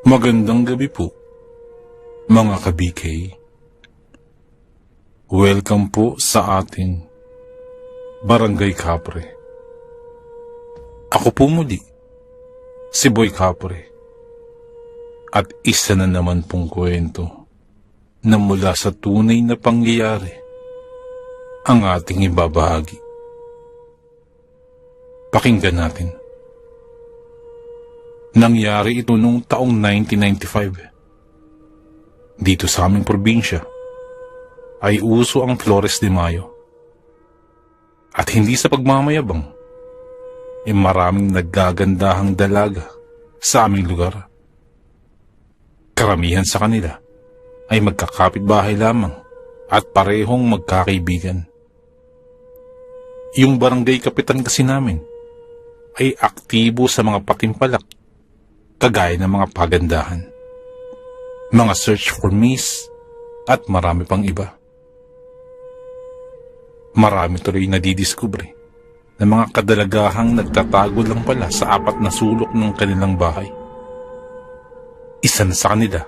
Magandang gabi po, mga ka-BK. Welcome po sa ating Barangay Kapre. Ako po muli, si Boy Kapre. At isa na naman pong kwento na mula sa tunay na pangyayari ang ating ibabahagi. Pakinggan natin. Nangyari ito noong taong 1995. Dito sa aming probinsya ay uso ang Flores de Mayo. At hindi sa pagmamayabang, maraming naggagandahang dalaga sa aming lugar. Karamihan sa kanila ay magkakapitbahay lamang at parehong magkakaibigan. Yung barangay kapitan kasi namin ay aktibo sa mga patimpalak kagaya ng mga pagandahan, mga search for miss at marami pang iba. Marami tuloy nadidiskubre na mga kadalagahang nagtatago lang pala sa apat na sulok ng kanilang bahay. Isa na sa kanila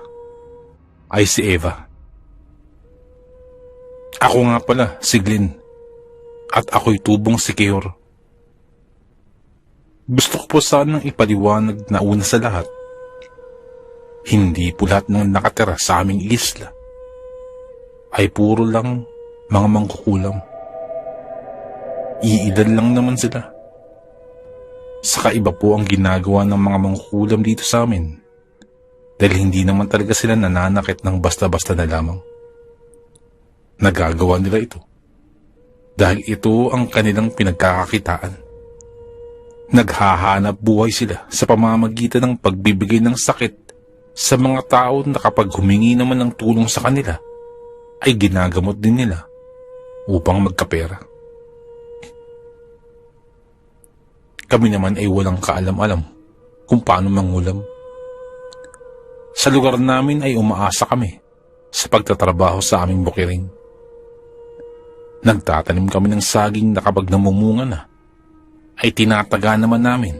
ay si Eva. Ako nga pala si Glenn at ako'y tubong si Keor. Gusto ko po sanang ipaliwanag na una sa lahat, hindi po lahat ng nakatira sa aming isla ay puro lang mga mangkukulam. Iilan lang naman sila. Saka iba po ang ginagawa ng mga mangkukulam dito sa amin dahil hindi naman talaga sila nananakit ng basta-basta na lamang. Nagagawa nila ito dahil ito ang kanilang pinagkakakitaan. Naghahanap buhay sila sa pamamagitan ng pagbibigay ng sakit sa mga tao na kapag humingi naman ng tulong sa kanila ay ginagamot din nila upang magkapera. Kami naman ay walang kaalam-alam kung paano mangulam. Sa lugar namin ay umaasa kami sa pagtatrabaho sa aming bukiring. Nagtatanim kami ng saging na kapag namumunga na ay tinataga naman namin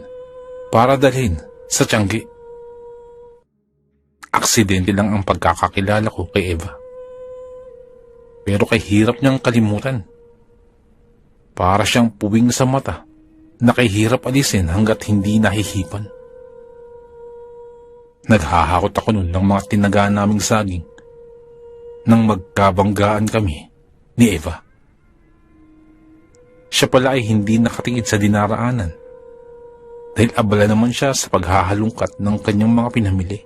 para dalhin sa Tiangge. Aksidente lang ang pagkakakilala ko kay Eva. Pero kay hirap niyang kalimutan. Para siyang puwing sa mata na kay hirap alisin hanggat hindi nahihipan. Naghahakot ako nun ng mga tinagaan naming saging nang magkabanggaan kami ni Eva. Siya pala ay hindi nakatingin sa dinaraanan dahil abala naman siya sa paghahalungkat ng kanyang mga pinamili.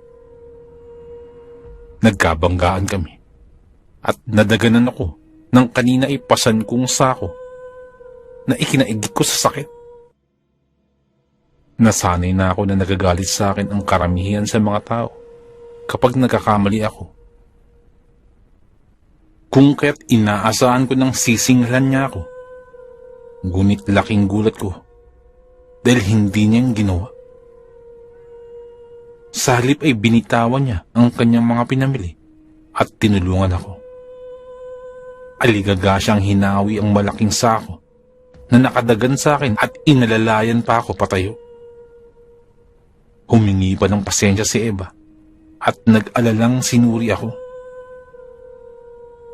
Nagkabanggaan kami at nadaganan ako ng kanina ay pasan kong sako na ikinaigit ko sa sakit. Nasanay na ako na nagagalit sa akin ang karamihan sa mga tao kapag nagkakamali ako. Kung kaya't inaasahan ko ng sisinglan niya ako, ngunit laking gulat ko dahil hindi niyang ginawa. Sa halip ay binitawan niya ang kanyang mga pinamili at tinulungan ako. Aligaga siyang hinawi ang malaking sako na nakadagan sa akin at inalalayan pa ako patayo. Humingi pa ng pasensya si Eva at nag-alalang sinuri ako.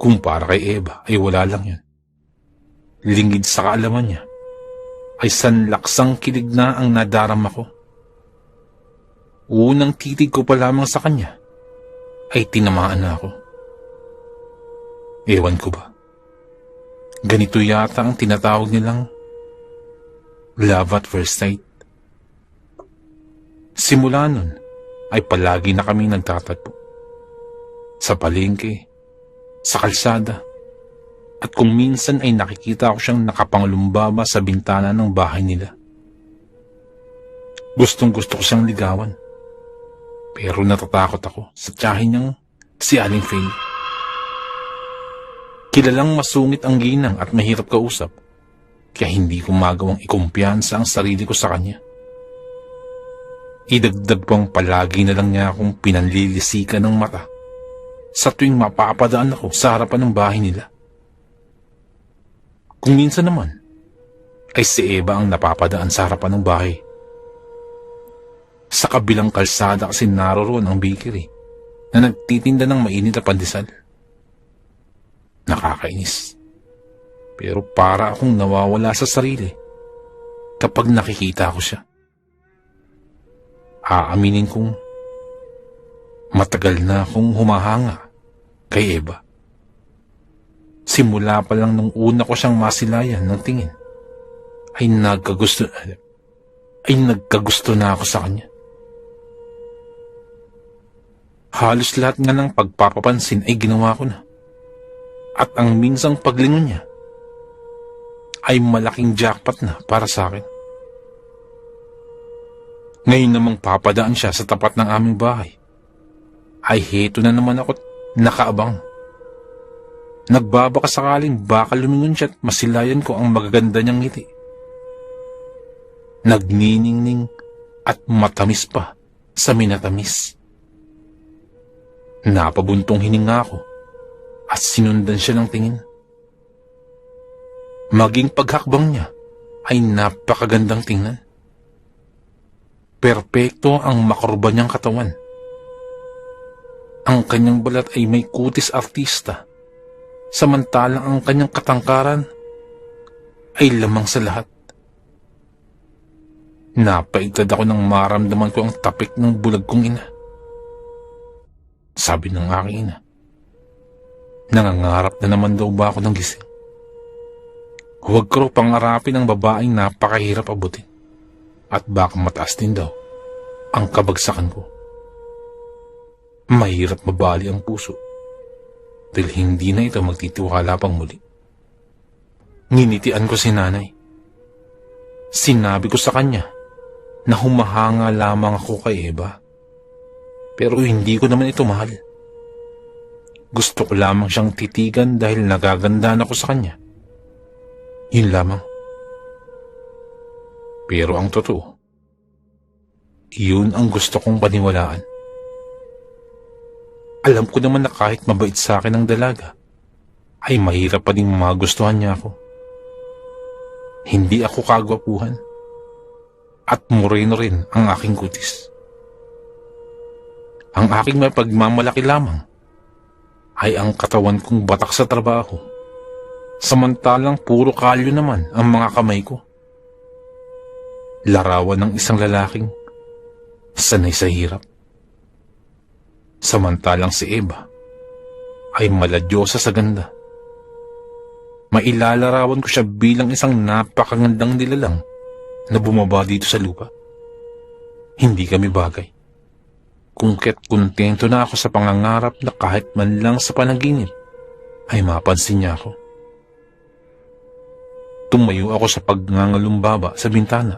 Kung para kay Eva ay wala lang yan. Lingid sa kaalaman niya ay sanlaksang kilig na ang nadarama ko. Unang titig ko pa lamang sa kanya ay tinamaan na ako. Ewan ko ba, ganito yata ang tinatawag nilang love at first sight. Simula nun ay palagi na kami nagtatagpo. Sa palengke, sa kalsada, at kung minsan ay nakikita ko siyang nakapanglumbaba sa bintana ng bahay nila. Gustong gusto ko siyang ligawan. Pero natatakot ako sa tiyahin niyang si Aling Faye. Kilalang masungit ang ginang at mahirap kausap, kaya hindi ko magawang ikumpiyansa ang sarili ko sa kanya. Idagdag pang palagi na lang niya akong pinanlilisikan ng mata sa tuwing mapapadaan ako sa harapan ng bahay nila. Kung minsan naman, ay si Eva ang napapadaan sa harapan ng bahay. Sa kabilang kalsada kasi naroroon ang bakery na nagtitinda ng mainit na pandesal. Nakakainis. Pero para akong nawawala sa sarili kapag nakikita ko siya. Aaminin kong matagal na akong humahanga kay Eva. Simula pa lang nung una ko siyang masilayan ng tingin, ay nagkagusto na ako sa kanya. Halos lahat nga ng pagpapapansin ay ginawa ko na. At ang minsang paglingon niya ay malaking jackpot na para sa akin. Ngayon namang papadaan siya sa tapat ng aming bahay, ay heto na naman ako't nakaabang. Nagbabaka sakaling baka lumingon siya at masilayan ko ang magaganda niyang ngiti. Nagniningning at matamis pa sa minatamis. Napabuntong hininga ako at sinundan siya ng tingin. Maging paghakbang niya ay napakagandang tingnan. Perpekto ang makurba niyang katawan. Ang kanyang balat ay may kutis artista, samantalang ang kanyang katangkaran ay lamang sa lahat. Napaitad ako nang maramdaman ko ang tapik ng bulag kong ina. Sabi ng aking ina, nangangarap na naman daw ba ako ng gising? Huwag ko pangarapin ang babaeng napakahirap abutin at baka mataas din daw ang kabagsakan ko. Mahirap mabali ang puso dahil hindi na ito magtitiwala pang muli. Nginitian ko si nanay. Sinabi ko sa kanya na humahanga lamang ako kay Eva. Pero hindi ko naman ito mahal. Gusto ko lamang siyang titigan dahil nagagandaan ako sa kanya. Yun lamang. Pero ang totoo, yun ang gusto kong paniwalaan. Alam ko naman na kahit mabait sa akin ang dalaga, ay mahirap pa ding magustuhan niya ako. Hindi ako kagwapuhan. At moreno rin ang aking kutis. Ang aking may pagmamalaki lamang ay ang katawan kong batak sa trabaho, samantalang puro kalyo naman ang mga kamay ko. Larawan ng isang lalaking sanay sa hirap. Samantalang si Eva ay maladyosa sa ganda. Mailalarawan ko siya bilang isang napakagandang nilalang na bumaba dito sa lupa. Hindi kami bagay. Kung kaya't kontento na ako sa pangangarap na kahit man lang sa panaginip ay mapansin niya ako. Tumayo ako sa pagngangalumbaba sa bintana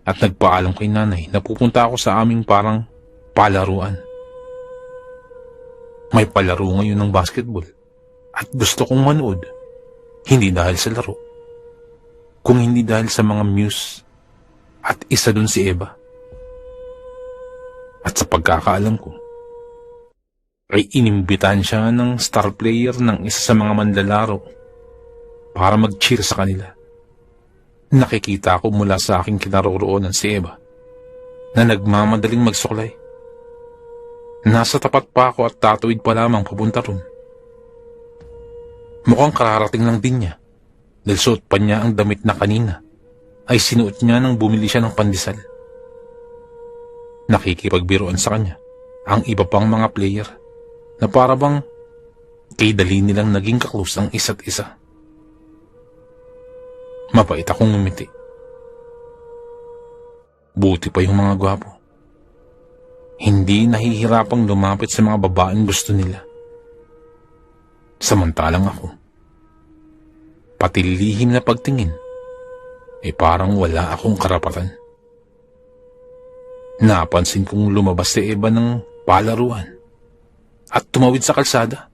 at nagpaalam kay nanay na pupunta ako sa aming parang palaruan. May palaro ngayon ng basketball at gusto kong manood, hindi dahil sa laro, kung hindi dahil sa mga muse at isa dun si Eva. At sa pagkakaalam ko, ay inimbitan siya ng star player ng isa sa mga manlalaro para mag-cheer sa kanila. Nakikita ko mula sa aking kinaroroonan si Eva na nagmamadaling magsuklay. Nasa tapat pa ako at tatuwid pa lamang papunta ron. Mukhang kararating lang din niya dahil suot pa niya ang damit na kanina ay sinuot niya nang bumili siya ng pandesal. Nakikipagbiruan sa kanya ang iba pang mga player na para bang kay dali nilang naging kaklose ang isa't isa. Mabait akong ngumiti. Buti pa yung mga gwapo. Hindi nahihirapang lumapit sa mga babaeng gusto nila. Samantalang ako, pati lihim na pagtingin, ay parang wala akong karapatan. Napansin kong lumabas si Eva ng palaruan at tumawid sa kalsada.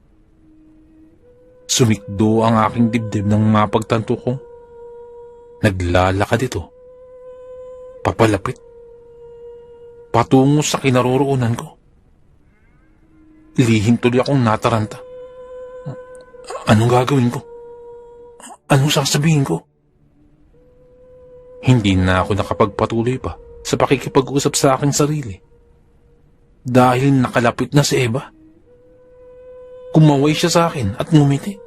Sumikdo ang aking dibdib nang mapagtanto kong naglalakad ito papalapit patungo sa kinaroroonan ko. Lihim tuloy akong nataranta. Anong gagawin ko? Anong sasabihin ko? Hindi na ako nakapagpatuloy pa sa pakikipag-usap sa aking sarili. Dahil nakalapit na si Eva. Kumaway siya sa akin at ngumiti.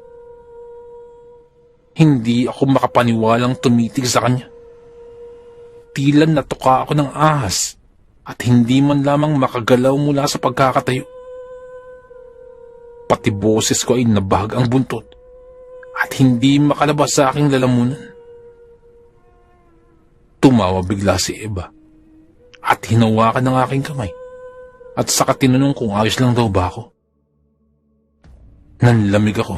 Hindi ako makapaniwalang tumitig sa kanya. Tila natuka ako ng ahas at hindi man lamang makagalaw mula sa pagkakatayo. Pati boses ko ay nabahag ang buntot at hindi makalabas sa aking lalamunan. Tumawa bigla si Eva at hinawakan ng aking kamay at saka tinanong kung ayos lang daw ba ako. Nanlamig ako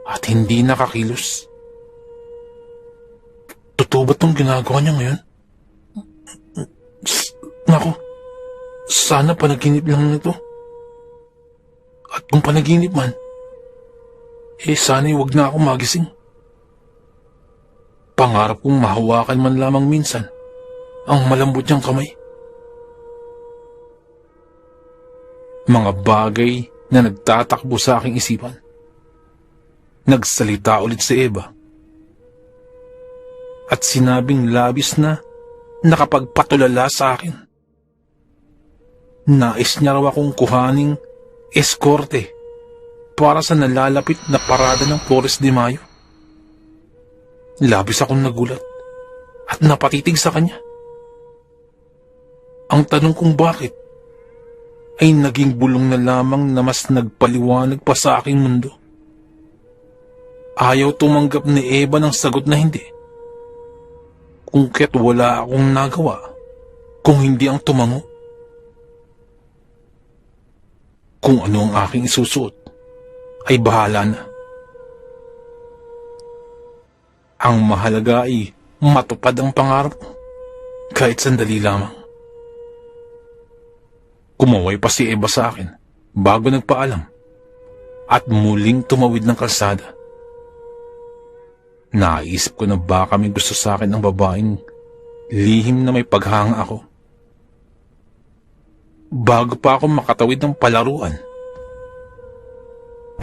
at hindi nakakilos. Totoo ba itong ginagawa niya ngayon? Naku, sana panaginip lang nito. At kung panaginip man, sana'y wag na ako magising. Pangarap kong mahawakan man lamang minsan ang malambot niyang kamay. Mga bagay na nagtatakbo sa aking isipan. Nagsalita ulit si Eva. At sinabing labis na nakapagpatulala sa akin. Nais niya raw akong kuhaning eskorte para sa nalalapit na parada ng Flores de Mayo. Labis akong nagulat at napatitig sa kanya. Ang tanong kong bakit ay naging bulong na lamang na mas nagpaliwanag pa sa aking mundo. Ayaw tumanggap ni Eva ng sagot na hindi. Kung kaya't wala akong nagawa kung hindi ang tumango. Kung ano ang aking isusuot ay bahala na. Ang mahalaga ay matupad ang pangarap ko kahit sandali lamang. Kumaway pa si Eva sa akin bago nagpaalam at muling tumawid ng kalsada. Naisip ko na baka may gusto sa akin ng babaeng lihim na may paghanga ako. Bago pa ako makatawid ng palaruan,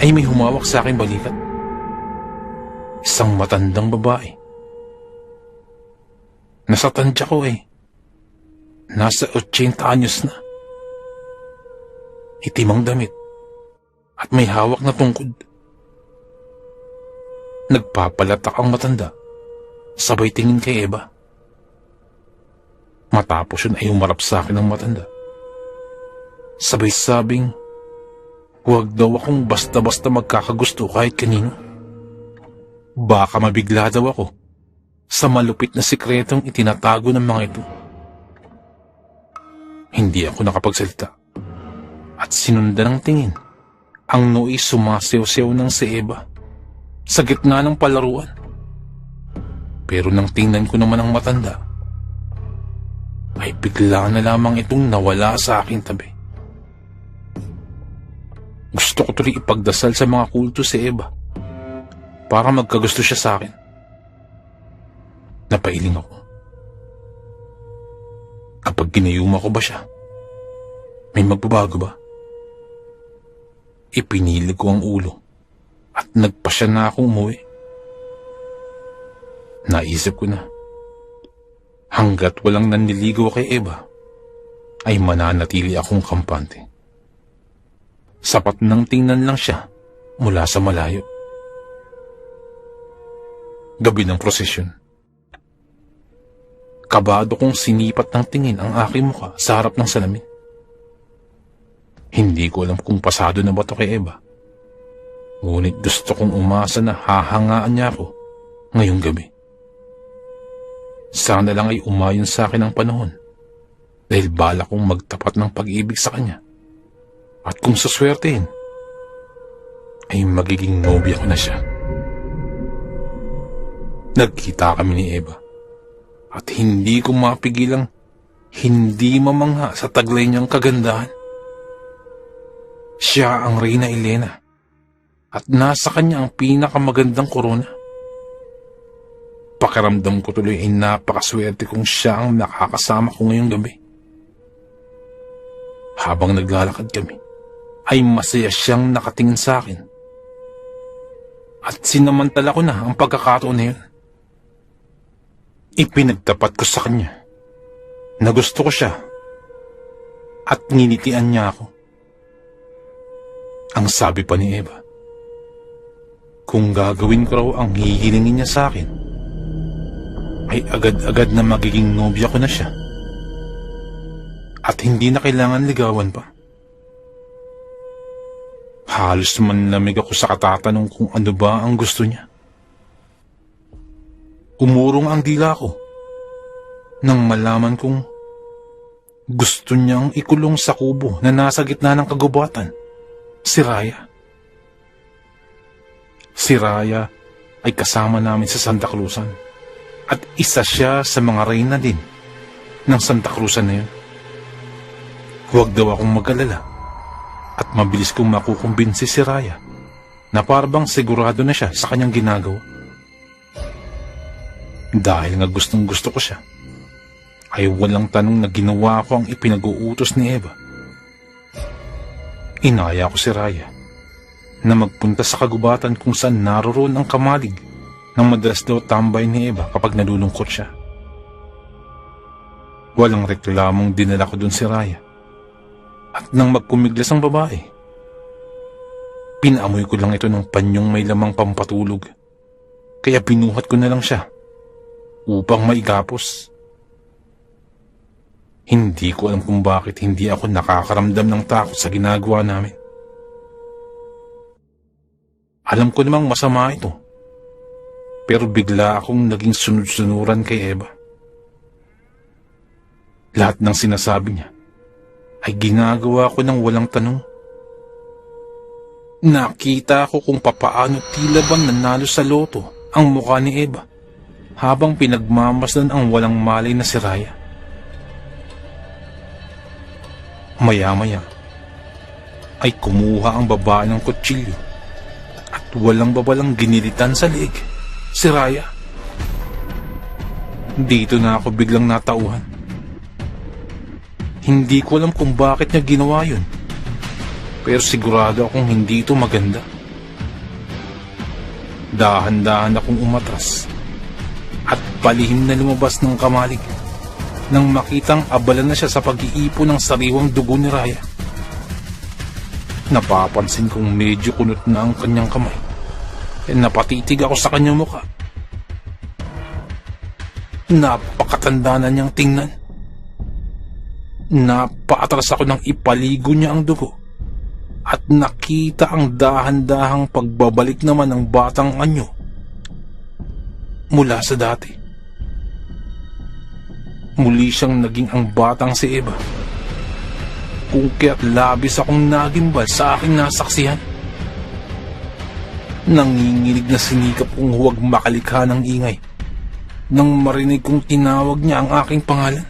ay may humawak sa aking balikat. Isang matandang babae. Nasa tansya ko nasa 80 anyos na. Itim ang damit at may hawak na tungkod. Nagpapalatak ang matanda, sabay tingin kay Eva. Matapos yun ay umarap sa akin ang matanda. Sabay sabing, huwag daw akong basta-basta magkakagusto kahit kanino. Baka mabigla daw ako sa malupit na sikretong itinatago ng mga ito. Hindi ako nakapagsalita at sinundan ng tingin ang noo sumasew-sew ng si Eva sa gitna ng palaruan. Pero nang tingnan ko naman ang matanda, ay bigla na lamang itong nawala sa aking tabi. Gusto ko tuloy ipagdasal sa mga kulto si Eva para magkagusto siya sa akin. Napailing ako. Kapag ginayuma ko ba siya, may magbabago ba? Ipinili ko ang ulo at nagpasya na akong umuwi. Naisip ko na, hanggat walang nanliligaw kay Eva, ay mananatili akong kampante. Sapat nang tingnan lang siya mula sa malayo. Gabi ng prosesyon. Kabado kong sinipat ng tingin ang aking muka sa harap ng salamin. Hindi ko alam kung pasado na ba ito kay Eva. Ngunit gusto kong umasa na hahangaan niya ako ngayong gabi. Sana lang ay umayon sa akin ang panahon dahil bala kong magtapat ng pag-ibig sa kanya. At kung suswertein, ay magiging nobya ko na siya. Nagkita kami ni Eva at hindi ko mapigilang hindi mamangha sa taglay niyang kagandahan. Siya ang Reyna Elena at nasa kanya ang pinakamagandang korona. Pakiramdam ko tuloy ay napakaswerte kung siya ang nakakasama ko ngayong gabi. Habang naglalakad kami, ay masaya siyang nakatingin sa akin. At sinamantala ko na ang pagkakataon na yun. Ipinagtapat ko sa kanya na gusto ko siya at nginitian niya ako. Ang sabi pa ni Eva, kung gagawin ko raw ang hihilingin niya sa akin, ay agad-agad na magiging nobya ko na siya at hindi na kailangan ligawan pa. Halos manlamig ako sa katatanong kung ano ba ang gusto niya. Umurong ang dila ko nang malaman kong gusto niyang ikulong sa kubo na nasa gitna ng kagubatan si Raya. Si Raya ay kasama namin sa Santa Cruzan at isa siya sa mga reyna din ng Santa Cruzan na yun. Huwag daw akong mag-alala at mabilis kong makukumbinsi si Raya na parang sigurado na siya sa kanyang ginagawa. Dahil nga gustong gusto ko siya, ay walang tanong na ginawa ko ang ipinag-uutos ni Eva. Inaya ko si Raya na magpunta sa kagubatan kung saan naroroon ang kamalig ng madalas daw tambay ni Eva kapag nalulungkot siya. Walang reklamong dinala ko dun si Raya. At nang magkumiglas ang babae, pinamoy ko lang ito ng panyong may lamang pampatulog. Kaya binuhat ko na lang siya upang maigapos. Hindi ko alam kung bakit hindi ako nakakaramdam ng takot sa ginagawa namin. Alam ko namang masama ito, pero bigla akong naging sunod-sunuran kay Eva. Lahat ng sinasabi niya ay ginagawa ko ng walang tanong. Nakita ko kung papaano tila ba nanalo sa loto ang mukha ni Eva habang pinagmamasdan ang walang malay na si Raya. Maya-maya ay kumuha ang babae ng kutsilyo at walang babalang ginilitan sa leeg si Raya. Dito na ako biglang natauhan. Hindi ko alam kung bakit niya ginawa yun, pero sigurado akong hindi ito maganda. Dahan-dahan akong umatras at palihim na lumabas ng kamalig nang makitang abala na siya sa pag-iipon ng sariwang dugo ni Raya. Napapansin kong medyo kunot na ang kanyang kamay at napatitig ako sa kanyang mukha. Napakatanda na niyang tingnan. Napaatras ako nang ipaligo niya ang dugo at nakita ang dahan-dahang pagbabalik naman ng batang anyo mula sa dati. Muli siyang naging ang batang si Eva, kung kaya't labis akong nagimbal sa aking nasaksihan. Nanginginig na sinikap kong huwag makalikha ng ingay nang marinig kong tinawag niya ang aking pangalan.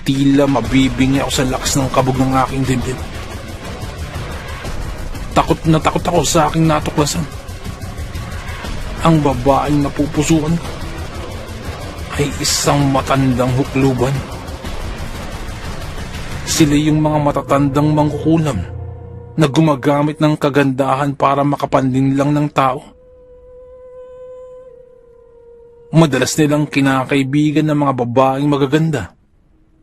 Tila mabibingi ako sa lakas ng kabog ng aking dibdib. Takot na takot ako sa aking natuklasan. Ang babaeng napupusuan ko ay isang matandang hukluban. Sila yung mga matatandang mangkukulam na gumagamit ng kagandahan para makapanlin lang ng tao. Madalas nilang kinakaibigan ng mga babaeng magaganda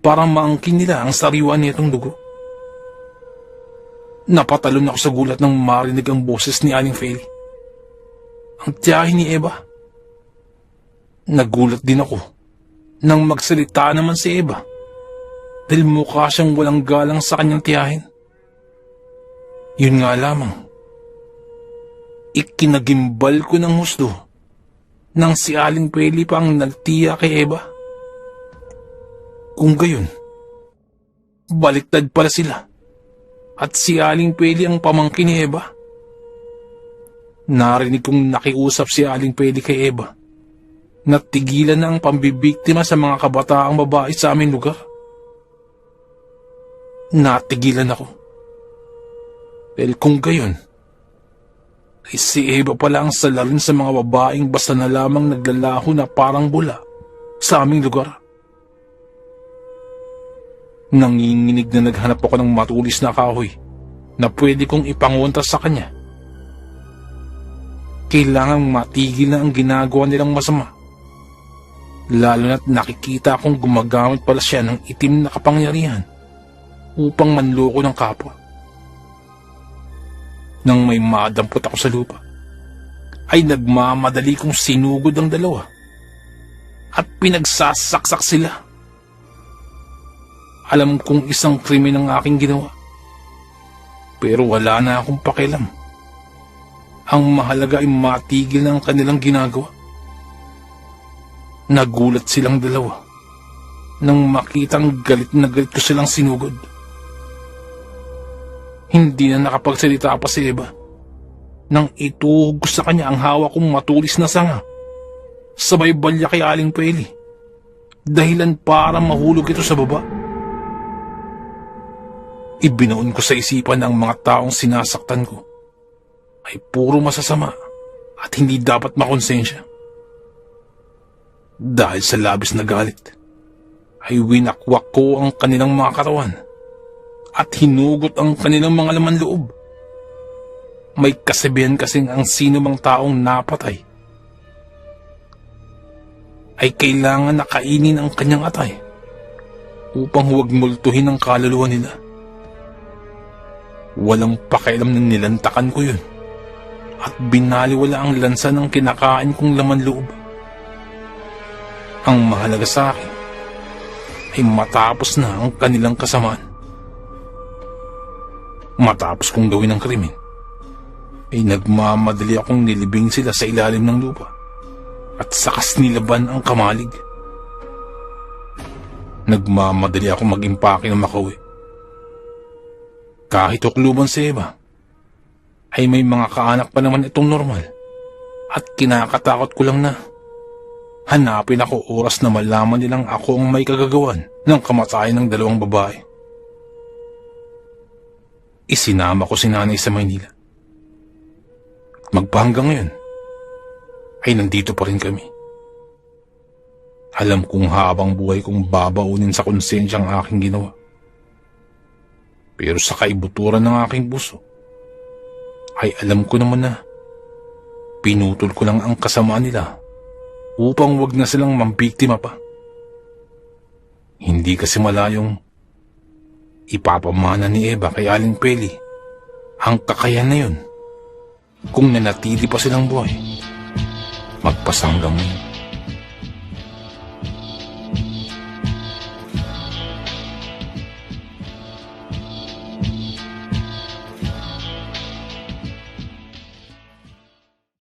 para maangkin nila ang sariwa nitong dugo. Napatalon ako sa gulat nang marinig ang boses ni Aling Feli, ang tiyahin ni Eva. Nagulat din ako nang magsalita naman si Eva dahil mukha siyang walang galang sa kanyang tiyahin. Yun nga lamang, ikinagimbal ko ng husto nang si Aling Feli pa ang nagtiya kay Eva. Kung gayon, baliktad pala sila at si Aling Feli ang pamangkin ni Eva. Narinig kong nakiusap si Aling Feli kay Eva na tigilan na ang pambibiktima sa mga kabataang babae sa aming lugar. Natigilan ako. Dahil kung gayon, ay si Eva pala ang salarin sa mga babaeng basta na lamang naglalaho na parang bula sa aming lugar. Nanginginig na naghanap ako ng matulis na kahoy na pwede kong ipanguntas sa kanya. Kailangang matigil na ang ginagawa nilang masama Lalo na't nakikita akong gumagamit pala siya ng itim na kapangyarihan upang manloko ng kapwa. Nang may madampot ako sa lupa, ay nagmamadali kong sinugod ang dalawa at pinagsasaksak sila. Alam kong isang krimen ang aking ginawa, pero wala na akong pakialam. Ang mahalaga ay matigil na ang kanilang ginagawa. Nagulat silang dalawa nang makitang galit na galit ko silang sinugod. Hindi na nakapagsalita pa si Eva nang ituhog ko sa kanya ang hawak kong matulis na sanga. Sabay balya kay Aling Peli, dahilan para mahulog ito sa baba. Ibinoon ko sa isipan na ang mga taong sinasaktan ko ay puro masasama at hindi dapat makonsensya. Dahil sa labis na galit, ay winakwak ko ang kanilang mga katawan at hinugot ang kanilang mga laman loob. May kasabihan kasing ang sino mang taong napatay ay kailangan na kainin ang kanyang atay upang huwag multuhin ang kaluluwa nila. Walang pakialam na nilantakan ko yun at binaliwala ang lansa ng kinakain kong laman loob. Ang mahalaga sa akin ay matapos na ang kanilang kasamaan. Matapos kong gawin ang krimen, ay nagmamadali akong nilibing sila sa ilalim ng lupa at sakas nilaban ang kamalig. Nagmamadali akong mag-impake ng makauwi. Kahit ukluban si Eva, ay may mga kaanak pa naman itong normal at kinakatakot ko lang na hanapin ako oras na malaman nilang ako ang may kagagawan ng kamatayan ng dalawang babae. Isinama ko si nanay sa Maynila. Magpahanggang ngayon, ay nandito pa rin kami. Alam kong habang buhay kong babaunin sa konsensya ang aking ginawa. Pero sa kaibuturan ng aking puso, ay alam ko naman na pinutol ko lang ang kasamaan nila upang wag na silang mambiktima pa. Hindi kasi malayong ipapamana ni Eva kay Aling Peli ang kakayahan na yun kung nanatili pa silang buhay magpasanggang ngayon.